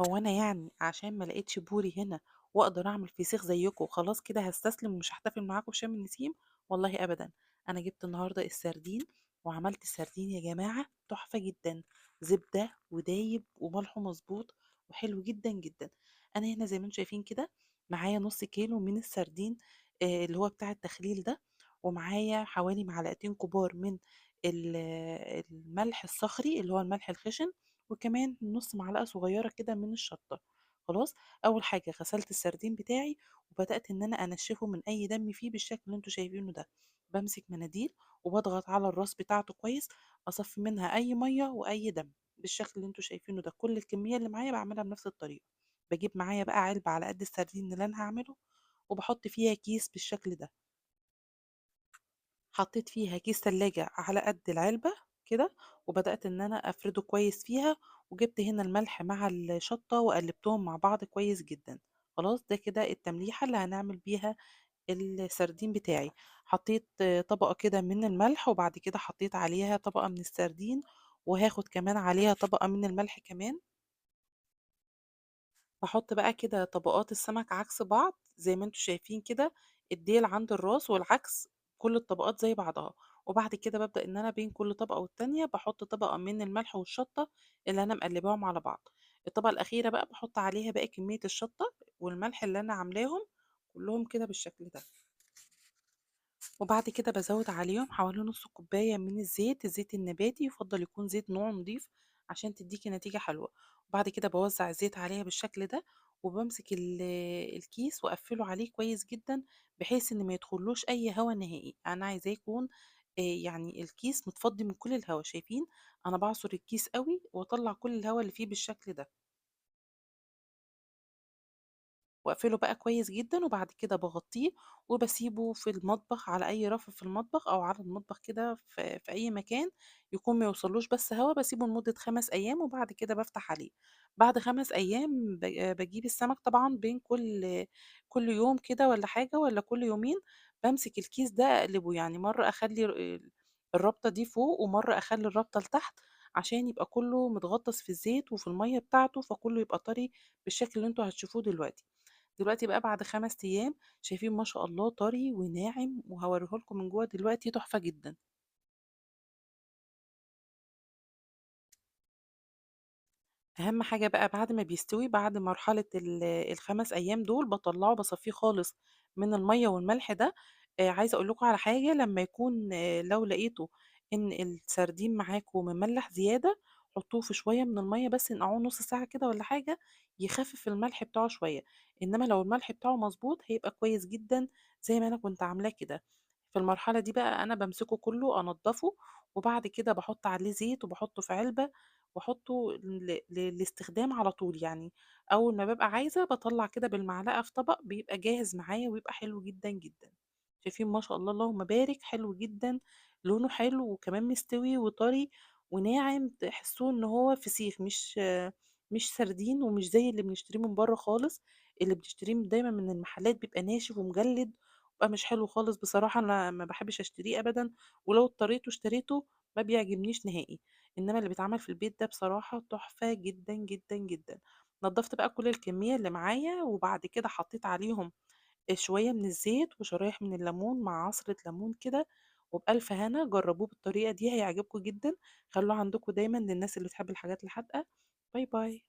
هو أنا يعني عشان ما لقيتش بوري هنا وأقدر أعمل فسيخ زيكم خلاص كده هاستسلم ومش هاحتفل معاكم بشم النسيم؟ والله أبدًا، أنا جبت النهارده السردين وعملت السردين يا جماعة تحفة جدًا، زبدة ودايب وملحه مضبوط وحلو جدًا، جدًا. أنا هنا زي ما أنتم شايفين كده معايا نُص كيلو من السردين اللي هو بتاع التخليل ده، ومعايا حوالي معلقتين كبار من ال الملح الصخري اللي هو الملح الخشن، وكمان نُص معلقة صغيرة كده من الشطة. خلاص، أول حاجة غسلت السردين بتاعي وبدأت إن أنا أنشفه من أي دم فيه بالشكل اللي أنتم شايفينه ده، بامسك مناديل وباضغط على الراس بتاعته كويس، أصفي منها أي مَيّة وأي دم بالشكل اللي أنتم شايفينه ده، كل الكمية اللي معايا باعملها بنفس الطريقة. باجيب معايا بقى علبة على قد السردين اللي أنا هاعمله وباحط فيها كيس بالشكل ده. حطيت فيها كيس تلاجة على قد العلبة كده، وبدأت إن أنا أفرده كويس فيها، وجبت هنا الملح مع الشطة وقلبتهم مع بعض كويس جدًا. خلاص، ده كده التمليحة اللي هنعمل بيها السردين بتاعي. حطيت طبقة كده من الملح، وبعد كده حطيت عليها طبقة من السردين، وهاخد كمان عليها طبقة من الملح كمان. باحط بقى كده طبقات السمك عكس بعض زي ما أنتم شايفين كده، الديل عند الراس والعكس، كل الطبقات زي بعضها، وبعد كده بابدأ إن أنا بين كل طبقة والتانية باحط طبقة من الملح والشطة اللي أنا مقلباهم على بعض. الطبقة الأخيرة بقى باحط عليها باقي كمية الشطة والملح اللي أنا عاملاهم كلهم كده بالشكل ده. وبعد كده بازوّد عليهم حوالي نُص كوباية من الزيت، الزيت النباتي يُفضّل يكون زيت نوعه نضيف عشان تدّيكِ نتيجة حلوة. وبعد كده باوزّع الزيت عليها بالشكل ده، وبامسك الكيس وأقفّله عليه كويس جدًا بحيث إن ما يدخلّوش أي هوا نهائي، أنا عايزاه يكون يعني الكيس متفضّي من كل الهوا، شايفين؟ أنا باعصر الكيس أوي وأطلّع كل الهوا اللي فيه بالشكل ده. واقفله بقى كويس جدًا، وبعد كده باغطّيه وباسيبه في المطبخ على أي رف في المطبخ أو على المطبخ كده في أي مكان يكون ما يوصلوش بس هوا، باسيبه لمدة 5 أيام وبعد كده بافتح عليه. بعد 5 أيام باجيب السمك طبعًا بين كل يوم كده والّا حاجة والّا كل يومين، بامسك الكيس ده أقلبه، يعني مرّة أخلّي الرابطة دي فوق ومرّة أخلّي الرابطة لتحت عشان يبقى كُلّه متغطّس في الزيت وفي المَيّة بتاعته، فكُلّه يبقى طري بالشكل اللي أنتم هتشوفوه دلوقتي. دلوقتي بقى بعد 5 أيام شايفين ما شاء الله طري وناعم وهاوريه لكم من جوّه دلوقتي تحفة جدًا. أهم حاجة بقى بعد ما بيستوي بعد مرحلة ال5 أيام دول باطلّعه باصفّيه خالص من المَيّة والملح ده. عايزة أقول لكم على حاجة لمّا يكون لو لقيتوا إن السردين معاكم مملّح زيادة، حطّوه في شوية من المَيّة بس نقعوه نُص ساعة كده والّا حاجة يخفِّف الملح بتاعه شوية، إنّما لو الملح بتاعه مضبوط هيبقى كويس جدًا زي ما أنا كنت عاملاه كده. في المرحلة دي بقى أنا بامسكه كُلّه أنضّفه، وبعد كده باحُط عليه زيت وباحطه في علبة واحطه للاستخدام على طول، يعني أول ما بابقى عايزة باطلّع كده بالمعلقة في طبق بيبقى جاهز معايا وبيبقى حلو جدًا، جدًا. شايفين ما شاء الله اللهم بارك حلو جدًا، لونه حلو وكمان مستوي وطري وناعم تحسّوه إن هو فسيخ مش سردين ومش زي اللي بنشتريه من برّه خالص، اللي بنشتريه دايمًا من المحلات بيبقى ناشف ومجلد وبيبقى مش حلو خالص بصراحة أنا ما باحبش أشتريه أبدًا، ولو اضطريت واشتريته ما بيعجبنيش نهائي. إنما اللي بيتعمل في البيت ده بصراحة تحفة جدًا، جدًا، جدًا. نضّفت بقى كل الكمية اللي معايا، وبعد كده حطيت عليهم شوية من الزيت وشرايح من الليمون مع عصرة ليمون كده، وبألف هنا. جربوه بالطريقة دي هيعجبكم جدًا، خلّوه عندكم دايمًا للناس اللي بتحب الحاجات الحادقة. باي باي.